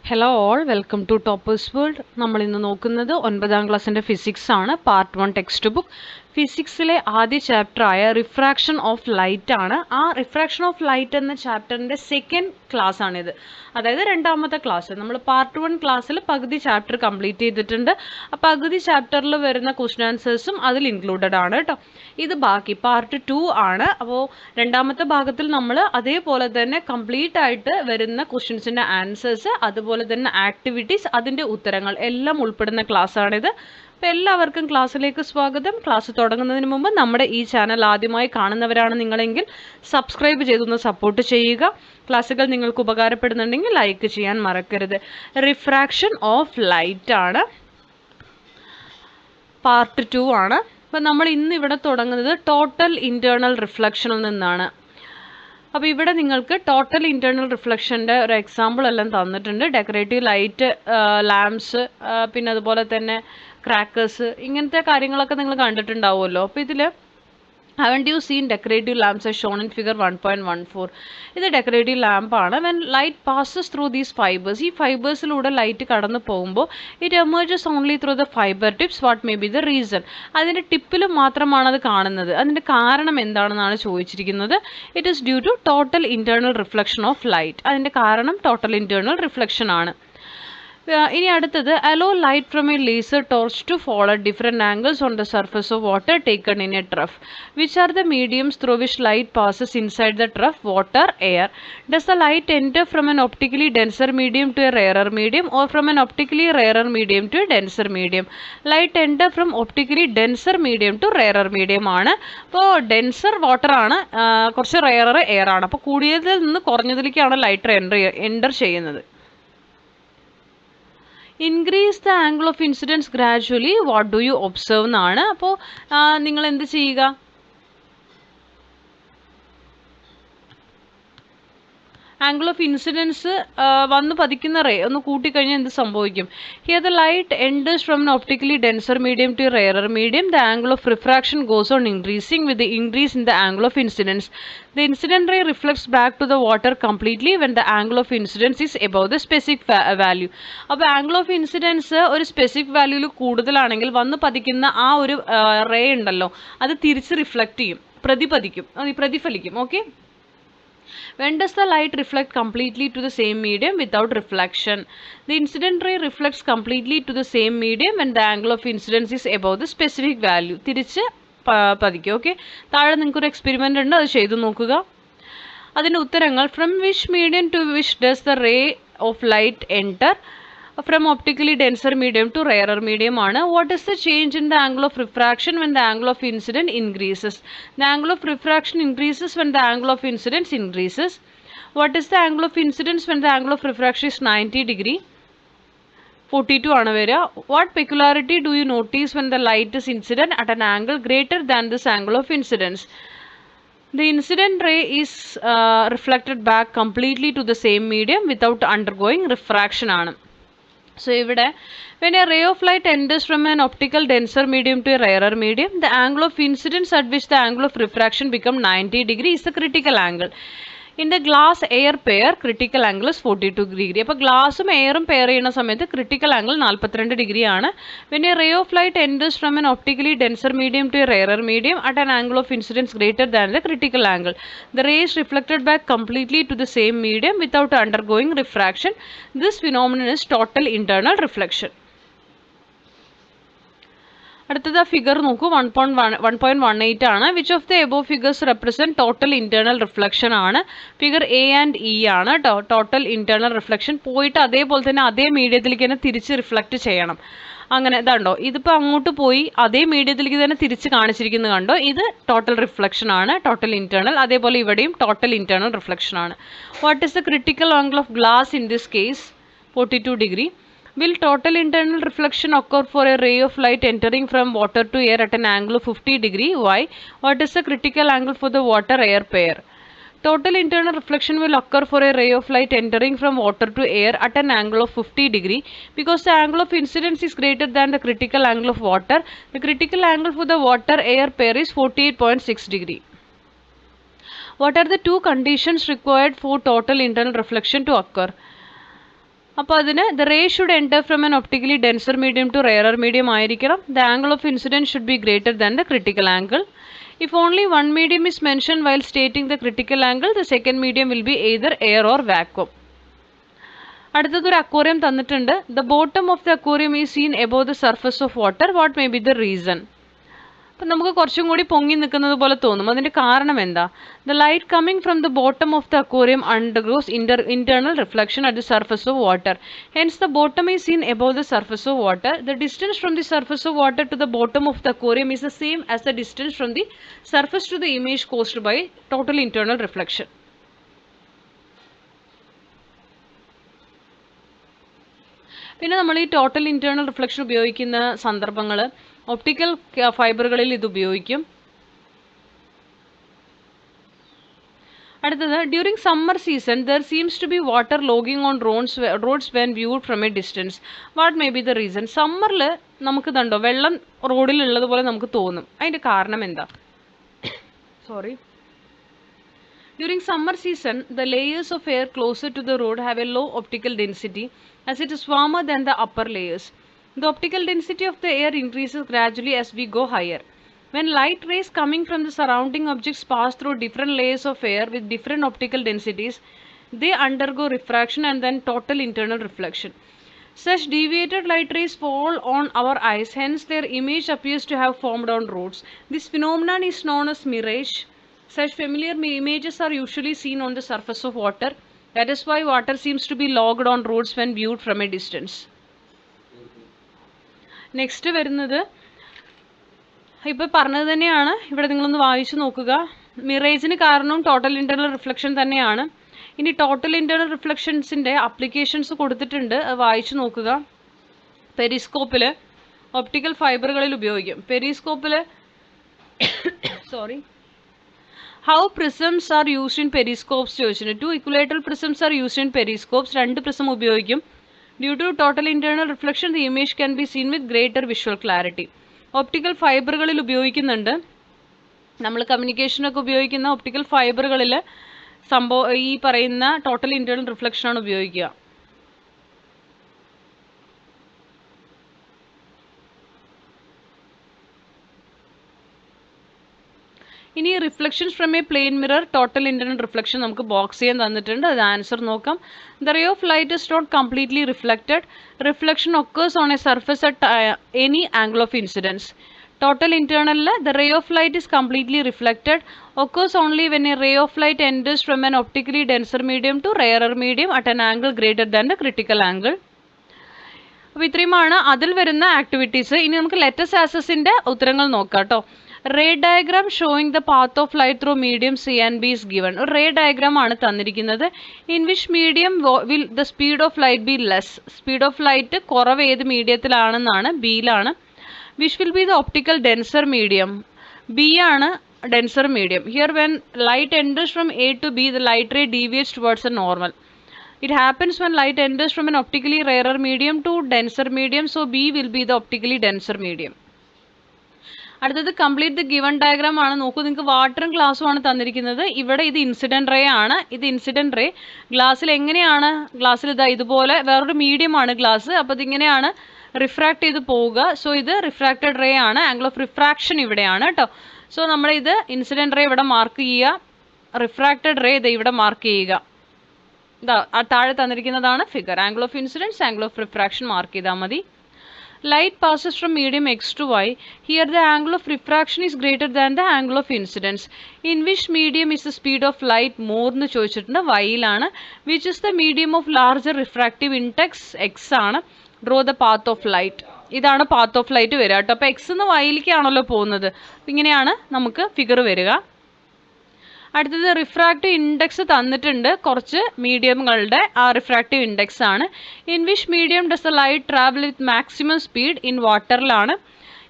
Hello all, welcome to Toppers World. നമ്മൾ ഇന്ന് നോക്കുന്നത് 9ാം ക്ലാസ്സിന്റെ ഫിസിക്സ് ആണ്, പാർട്ട് 1 ടെക്സ്റ്റ് ബുക്ക്. ഫിസിക്സിലെ ആദ്യ ചാപ്റ്റർ ആയ റിഫ്രാക്ഷൻ ഓഫ് ലൈറ്റ് ആണ്. ആ റിഫ്രാക്ഷൻ ഓഫ് ലൈറ്റ് എന്ന ചാപ്റ്ററിന്റെ സെക്കൻഡ് ക്ലാസ് ആണിത്, അതായത് രണ്ടാമത്തെ ക്ലാസ്. നമ്മൾ പാർട്ട് 1 ക്ലാസ്സിൽ പകുതി ചാപ്റ്റർ കംപ്ലീറ്റ് ചെയ്തിട്ടുണ്ട്. ആ പകുതി ചാപ്റ്ററിൽ വരുന്ന ക്വസ്റ്റ്യൻ ആൻസേഴ്സും അതിൽ ഇൻക്ലൂഡഡ് ആണ് കേട്ടോ. ഇത് ബാക്കി പാർട്ട് 2 ആണ്. അപ്പോൾ രണ്ടാമത്തെ ഭാഗത്തിൽ നമ്മൾ അതേപോലെ തന്നെ കംപ്ലീറ്റ് ആയിട്ട് വരുന്ന ക്വസ്റ്റ്യൻസിൻ്റെ ആൻസേഴ്സ്, അതുപോലെ തന്നെ ആക്ടിവിറ്റീസ്, അതിൻ്റെ ഉത്തരങ്ങൾ എല്ലാം ഉൾപ്പെടുന്ന ക്ലാസ് ആണിത്. അപ്പോൾ എല്ലാവർക്കും ക്ലാസ്സിലേക്ക് സ്വാഗതം. ക്ലാസ് തുടങ്ങുന്നതിന് മുമ്പ് നമ്മുടെ ഈ ചാനൽ ആദ്യമായി കാണുന്നവരാണ് നിങ്ങളെങ്കിൽ സബ്സ്ക്രൈബ് ചെയ്തൊന്ന് സപ്പോർട്ട് ചെയ്യുക. ക്ലാസ്സുകൾ നിങ്ങൾക്ക് ഉപകാരപ്പെടുന്നുണ്ടെങ്കിൽ ലൈക്ക് ചെയ്യാൻ മറക്കരുത്. റിഫ്രാക്ഷൻ ഓഫ് ലൈറ്റ് ആണ്, പാർട്ട് 2 ആണ്. അപ്പോൾ നമ്മൾ ഇന്ന് ഇവിടെ തുടങ്ങുന്നത് ടോട്ടൽ ഇൻറ്റേർണൽ റിഫ്ലക്ഷനിൽ നിന്നാണ്. അപ്പോൾ ഇവിടെ നിങ്ങൾക്ക് ടോട്ടൽ ഇൻറ്റേർണൽ റിഫ്ലക്ഷൻ്റെ ഒരു എക്സാമ്പിൾ എല്ലാം തന്നിട്ടുണ്ട്. ഡെക്കറേറ്റീവ് ലൈറ്റ്, ലാംപ്സ്, പിന്നെ അതുപോലെ തന്നെ ക്രാക്കേഴ്സ്, ഇങ്ങനത്തെ കാര്യങ്ങളൊക്കെ നിങ്ങൾ കണ്ടിട്ടുണ്ടാവുമല്ലോ. അപ്പോൾ ഇതിൽ haven't you seen decorative lamps as shown in figure 1.14? ഇത് ഡെക്കറേറ്റീവ് ലാമ്പാണ്. When light passes through these fibres, ഈ ഫൈബേഴ്സിലൂടെ ലൈറ്റ് കടന്നു പോകുമ്പോൾ it emerges only through the fibre tips. What may be the reason? അതിൻ്റെ ടിപ്പിൽ മാത്രമാണ് അത് കാണുന്നത്. അതിൻ്റെ കാരണം എന്താണെന്നാണ് ചോദിച്ചിരിക്കുന്നത്. It is due to total internal reflection of light. അതിൻ്റെ കാരണം ടോട്ടൽ ഇൻറ്റേർണൽ റിഫ്ലക്ഷൻ ആണ്. ഇനി അടുത്തത്, allow light from a laser torch to fall at different angles on the surface of water taken in a trough. Which are the mediums through which light passes inside the trough? Water, air. Does the light enter from an optically denser medium to a rarer medium or from an optically rarer medium to a denser medium? Light enter from optically denser medium to rarer medium ആണ്. അപ്പോൾ denser water ആണ്, കുറച്ച് rarer air ആണ്. അപ്പോൾ കൂടിയതിൽ നിന്ന് കുറഞ്ഞതിലേക്കാണ് light enter ചെയ്യുന്നത്. Increase the angle of incidents gradually, what do you observe എന്നാണ്. അപ്പോൾ നിങ്ങൾ എന്ത് ചെയ്യുക? ആംഗിൾ ഓഫ് ഇൻസിഡൻസ് വന്ന് പതിക്കുന്ന റേ ഒന്ന് കൂട്ടിക്കഴിഞ്ഞാൽ എന്ത് സംഭവിക്കും? Here the light enters from an optically denser medium to rarer medium. The angle of refraction goes on increasing with the increase in the angle of incidence. The incident ray reflects back to the water completely when the angle of incidence is above the specific value. അപ്പോൾ angle of incidence ഒരു specific വാല്യൂവിൽ കൂടുതലാണെങ്കിൽ വന്ന് പതിക്കുന്ന ആ ഒരു ray ഉണ്ടല്ലോ, അത് തിരിച്ച് റിഫ്ലക്റ്റ് ചെയ്യും, പ്രതിഫലിക്കും. Okay. When does the light reflect completely to the same medium without reflection? The incident ray reflects completely to the same medium when the angle of incidence is above the specific value. തിരിച്ച് പതിക്കും. Okay, താഴെ നിങ്ങൾക്കൊരു experiment ഉണ്ട്, അത് ചെയ്തു നോക്കുക. അതിൻ്റെ ഉത്തരങ്ങൾ: from which medium to which does the ray of light enter? From optically denser medium to rarer medium ആണ്. What is the change in the angle of refraction when the angle of incidence increases? The angle of refraction increases when the angle of incidence increases. What is the angle of incidence when the angle of refraction is 90 degree? 42 ആണ് വരിക. What peculiarity do you notice when the light is incident at an angle greater than this angle of incidence? The incident ray is reflected back completely to the same medium without undergoing refraction ആണ്. So ഇവിടെ when a ray of light enters from an optical denser medium to a rarer medium, the angle of incidence at which the angle of refraction become 90 degree is the critical angle. In the glass air pair, critical angle is 42 degree. അപ്പോൾ ഗ്ലാസും എയറും pair ചെയ്യുന്ന സമയത്ത് critical angle 42 degree ആണ്. When a ray of light enters from an optically denser medium to a rarer medium at an angle of incidence greater than the critical angle, the ray is reflected back completely to the same medium without undergoing refraction. This phenomenon is total internal reflection. അടുത്തത് figure നോക്കൂ, 1.18 ആണ്. Which of the above figures represent total internal reflection ആണ്. Figure A and E ആണ് കേട്ടോ. Total internal reflection പോയിട്ട് അതേപോലെ തന്നെ അതേ മീഡിയത്തിലേക്ക് തന്നെ തിരിച്ച് റിഫ്ലക്റ്റ് ചെയ്യണം. അങ്ങനെ ഇതാണ്ടോ, ഇതിപ്പോൾ അങ്ങോട്ട് പോയി അതേ മീഡിയത്തിലേക്ക് തന്നെ തിരിച്ച് കാണിച്ചിരിക്കുന്നത് കണ്ടോ, ഇത് ടോട്ടൽ റിഫ്ലക്ഷൻ ആണ്, ടോട്ടൽ ഇൻറ്റേർണൽ. അതേപോലെ ഇവിടെയും ടോട്ടൽ ഇൻറ്റേർണൽ റിഫ്ലക്ഷൻ ആണ്. What is the critical angle of glass in this case? 42 degree. Will total internal reflection occur for a ray of light entering from water to air at an angle of 50 degree? Why? What is the critical angle for the water-air pair? Total internal reflection will occur for a ray of light entering from water to air at an angle of 50 degree because the angle of incidence is greater than the critical angle of water. The critical angle for the water-air pair is 48.6 degree. What are the two conditions required for total internal reflection to occur? അപ്പോൾ അതിന് the ray should enter from an optically denser medium to rarer medium ആയിരിക്കണം. The angle of incidence should be greater than the critical angle. If only one medium is mentioned while stating the critical angle, the second medium will be either air or vacuum. അടുത്തതൊരു aquarium തന്നിട്ടുണ്ട്. The bottom of the aquarium is seen above the surface of water. What may be the reason? അപ്പം നമുക്ക് കുറച്ചും കൂടി പൊങ്ങി നിൽക്കുന്നത് പോലെ തോന്നും. അതിൻ്റെ കാരണം എന്താ? The light coming from the bottom of the aquarium undergoes internal reflection at the surface of water. Hence, the bottom is seen above the surface of water. The distance from the surface of water to the bottom of the aquarium is the same as the distance from the surface to the image caused by total internal reflection. പിന്നെ നമ്മൾ ഈ total internal reflection ഉപയോഗിക്കുന്ന സന്ദർഭങ്ങൾ optical ഫൈബറുകളിൽ ഇത് ഉപയോഗിക്കും. അടുത്തത് during summer season there seems to be water logging on roads when viewed from a distance. What may be the reason? സമ്മറിൽ നമുക്ക് കണ്ടോ വെള്ളം റോഡിലുള്ളതുപോലെ നമുക്ക് തോന്നും. അതിൻ്റെ കാരണം എന്താ? Sorry. During summer season, the layers of air closer to the road have a low optical density as it is warmer than the upper layers. The optical density of the air increases gradually as we go higher. When light rays coming from the surrounding objects pass through different layers of air with different optical densities, they undergo refraction and then total internal reflection. Such deviated light rays fall on our eyes, hence their image appears to have formed on roads. This phenomenon is known as mirage. Such familiar images are usually seen on the surface of water. That is why water seems to be logged on roads when viewed from a distance. Next വരുന്നത് ഇപ്പോൾ പറഞ്ഞത് തന്നെയാണ്. ഇവിടെ നിങ്ങളൊന്ന് വായിച്ചു നോക്കുക. മിറേജിന് കാരണവും total internal reflection തന്നെയാണ്. ഇനി ടോട്ടൽ ഇൻറ്റേർണൽ റിഫ്ലക്ഷൻസിൻ്റെ അപ്ലിക്കേഷൻസ് കൊടുത്തിട്ടുണ്ട്, അത് വായിച്ചു നോക്കുക. പെരിസ്കോപ്പിൽ ഒപ്റ്റിക്കൽ ഫൈബറുകളിൽ ഉപയോഗിക്കും. പെരിസ്കോപ്പിൽ How prisms are used in periscopes ചോദിച്ചിട്ടുണ്ട്. 2 equilateral prisms are used in periscopes. 2 prism ഉപയോഗിക്കും. Due to total internal reflection, the image can be seen with greater visual clarity. Optical ഫൈബറുകളിൽ ഉപയോഗിക്കുന്നുണ്ട്. നമ്മൾ കമ്മ്യൂണിക്കേഷനൊക്കെ ഉപയോഗിക്കുന്ന ഒപ്റ്റിക്കൽ ഫൈബറുകളിൽ ഈ പറയുന്ന ടോട്ടൽ ഇന്റേണൽ റിഫ്ലക്ഷനാണ് ഉപയോഗിക്കുക. ഇനി reflections from a plain mirror total internal reflection നമുക്ക് ബോക്സ് ചെയ്യാൻ തന്നിട്ടുണ്ട്. അത് ആൻസർ നോക്കാം. The ray of light is not completely reflected. Reflection occurs on a surface at any angle of incidence. Total ഇന്റേണലിൽ the ray of light is completely reflected occurs only when a ray of light enters from an optically denser medium to rarer medium at an angle greater than the critical angle. അപ്പോൾ ഇത്രയുമാണ് അതിൽ വരുന്ന activities. ഇനി നമുക്ക് let's ആസസിൻ്റെ ഉത്തരങ്ങൾ നോക്കാം കേട്ടോ. Ray diagram showing the path of light through medium C and B is given. ഒരു റേ ഡയഗ്രാം ആണ് തന്നിരിക്കുന്നത്. In which medium will the speed of light be less. Speed of light കുറവ് ഏത് മീഡിയത്തിലാണെന്നാണ്? ബിയിലാണ്. Which will be the optical denser medium? B ആണ് denser medium. Here when light enters from A to B, the light ray deviates towards a normal. It happens when light enters from an optically rarer medium to denser medium, so B will be the optically denser medium. അടുത്തത് complete the given diagram ആണ്. നോക്കൂ, നിങ്ങൾക്ക് വാട്ടറും ഗ്ലാസ്സും ആണ് തന്നിരിക്കുന്നത്. ഇവിടെ ഇത് incident ray ആണ്. ഇത് ഇൻസിഡൻറ്റ് റേ ഗ്ലാസ്സിൽ എങ്ങനെയാണ്? ഗ്ലാസ്സിൽ ഇതാ ഇതുപോലെ വേറൊരു മീഡിയം ആണ് ഗ്ലാസ്. അപ്പോൾ ഇതിങ്ങനെയാണ് റിഫ്രാക്ട് ചെയ്ത് പോവുക. സോ ഇത് റിഫ്രാക്റ്റഡ് റേ ആണ്. ആംഗിൾ ഓഫ് റിഫ്രാക്ഷൻ ഇവിടെയാണ് കേട്ടോ. സോ നമ്മളിത് ഇൻസിഡൻറ്റ് റേ ഇവിടെ മാർക്ക് ചെയ്യുക, റിഫ്രാക്റ്റഡ് റേ ഇത് ഇവിടെ മാർക്ക് ചെയ്യുക. ഇതാ താഴെ തന്നിരിക്കുന്നതാണ് figure. Angle of incidence, angle of refraction mark ചെയ്താൽ മതി. Light passes from medium X to Y. Here the angle of refraction is greater than the angle of incidence. In which medium is the speed of light more എന്ന് ചോദിച്ചിട്ടുണ്ട്. വൈയിലാണ്. Which is the medium of larger refractive index? X ആണ്. Draw the path of light. ഇതാണ് path of light വരിക കേട്ടോ. അപ്പോൾ X എന്ന് വൈയിലേക്കാണല്ലോ പോകുന്നത്. അപ്പം ഇങ്ങനെയാണ് നമുക്ക് ഫിഗർ വരിക. അടുത്തത് റിഫ്രാക്റ്റീവ് ഇൻഡെക്സ് തന്നിട്ടുണ്ട്. കുറച്ച് മീഡിയങ്ങളുടെ ആ റിഫ്രാക്റ്റീവ് ഇൻഡെക്സ് ആണ്. In which medium does the light travel with maximum speed? In വാട്ടറിലാണ്.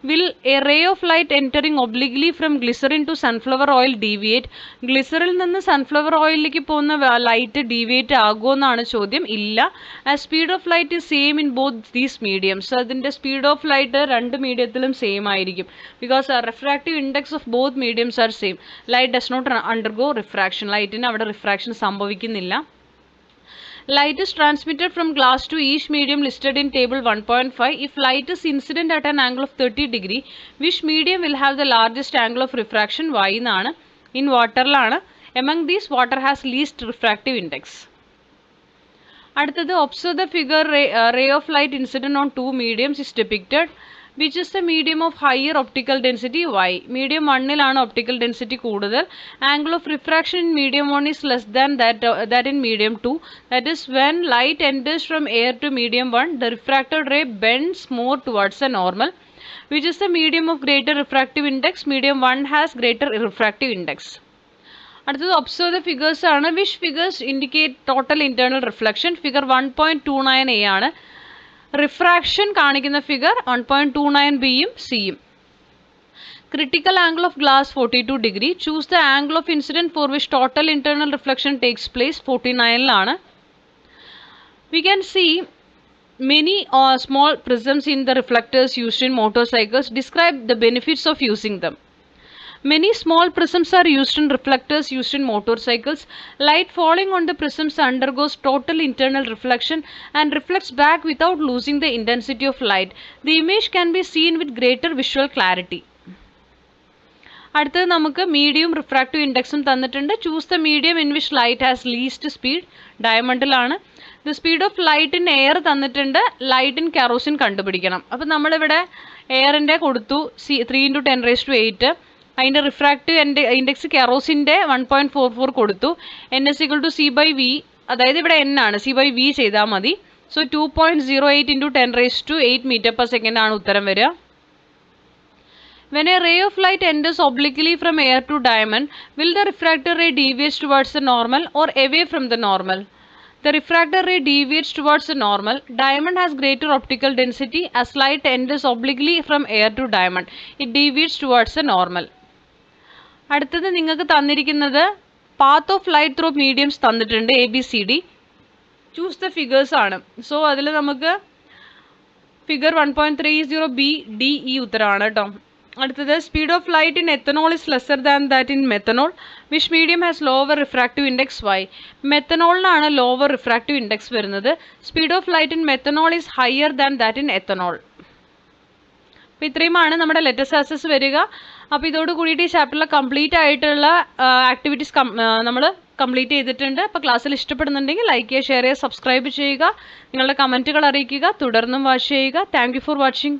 Will a ray of light entering obliquely from glycerin to sunflower oil deviate? ഗ്ലിസറിൽ നിന്ന് സൺഫ്ലവർ ഓയിലിലേക്ക് പോകുന്ന ലൈറ്റ് ഡീവിയേറ്റ് ആകുമോ എന്നാണ് ചോദ്യം. ഇല്ല. ആ speed of light is same in both these mediums. അതിൻ്റെ സ്പീഡ് ഓഫ് ലൈറ്റ് രണ്ട് മീഡിയത്തിലും സെയിം ആയിരിക്കും. Because refractive index of both mediums are same. Light does not undergo refraction. ലൈറ്റിന് അവിടെ റിഫ്രാക്ഷൻ സംഭവിക്കുന്നില്ല. Light is transmitted from glass to each medium listed in table 1.5. If light is incident at an angle of 30 degree, which medium will have the largest angle of refraction? Y എന്നാണ്. In water ലാണ്. Among these, water has least refractive index. അടുത്തത് observe the figure ray of light incident on two mediums is depicted. Which is the medium of higher optical density? Y. Medium 1ലാണ് optical density കൂടുതൽ. Angle of refraction in medium 1 is less than that in medium 2. That is, when light enters from air to medium 1, the refracted ray bends more towards the normal. Which is the medium of greater refractive index? Medium 1 has greater refractive index. അടുത്തത് observe the figures ആണ്. Which figures indicate total internal reflection? Figure 1.29a ആണ്. Refraction കാണിക്കുന്ന figure 1.29b യും c യും. Critical angle of glass 42 degree. Choose the angle of incident for which total internal reflection takes place. 49ലാണ്. We can see many small prisms in the reflectors used in motorcycles. Describe the benefits of using them. Many small prisms are used in reflectors used in motorcycles. Light falling on the prisms undergoes total internal reflection and reflects back without losing the intensity of light. The image can be seen with greater visual clarity. അടുത്തത് നമുക്ക് medium refractive ഇൻഡെക്സും തന്നിട്ടുണ്ട്. Choose the medium in which light has least speed. ഡയമണ്ടിലാണ്. The speed of light in air തന്നിട്ടുണ്ട്. Light in kerosene കണ്ടുപിടിക്കണം. അപ്പം നമ്മളിവിടെ എയറിൻ്റെ കൊടുത്തു 3 × 10⁸. അതിൻ്റെ റിഫ്രാക്റ്റീവ് ഇൻഡെക്സ് കെറോസിൻ്റെ 1.44 കൊടുത്തു. n=c/v. അതായത് ഇവിടെ n ആണ്. c/v ചെയ്താൽ മതി. സോ 2.08 × 10⁸ m/s ആണ് ഉത്തരം വരിക. When a ray of light enters obliquely from air to diamond, will the refractor ray deviate towards the normal or away from the normal? The refractor ray deviates towards the normal. Diamond has greater optical density. As light enters obliquely from air to diamond, it deviates towards the normal. അടുത്തത് നിങ്ങൾക്ക് തന്നിരിക്കുന്നത് path of light through mediums തന്നിട്ടുണ്ട്. ABCD. Choose the figures ആണ്. So അതിൽ നമുക്ക് figure 1.30B/D/E ഉത്തരമാണ് കേട്ടോ. അടുത്തത് speed of light in ethanol is lesser than that in methanol. Which medium has lower refractive index? Y. മെത്തനോളിനാണ് ലോവർ റിഫ്രാക്റ്റീവ് ഇൻഡെക്സ് വരുന്നത്. Speed of light in methanol is higher than that in ethanol. അപ്പോൾ ഇത്രയുമാണ് നമ്മുടെ let's access വരിക. അപ്പോൾ ഇതോട് കൂടിയിട്ട് ഈ ചാപ്റ്ററിൽ കംപ്ലീറ്റ് ആയിട്ടുള്ള ആക്ടിവിറ്റീസ് നമ്മൾ കംപ്ലീറ്റ് ചെയ്തിട്ടുണ്ട്. അപ്പോൾ ക്ലാസ്സിൽ ഇഷ്ടപ്പെടുന്നുണ്ടെങ്കിൽ ലൈക്ക് ചെയ്യുക, ഷെയർ ചെയ്യുക, സബ്സ്ക്രൈബ് ചെയ്യുക, നിങ്ങളുടെ കമൻറ്റുകൾ അറിയിക്കുക, തുടർന്നും വാച്ച് ചെയ്യുക. Thank you for watching.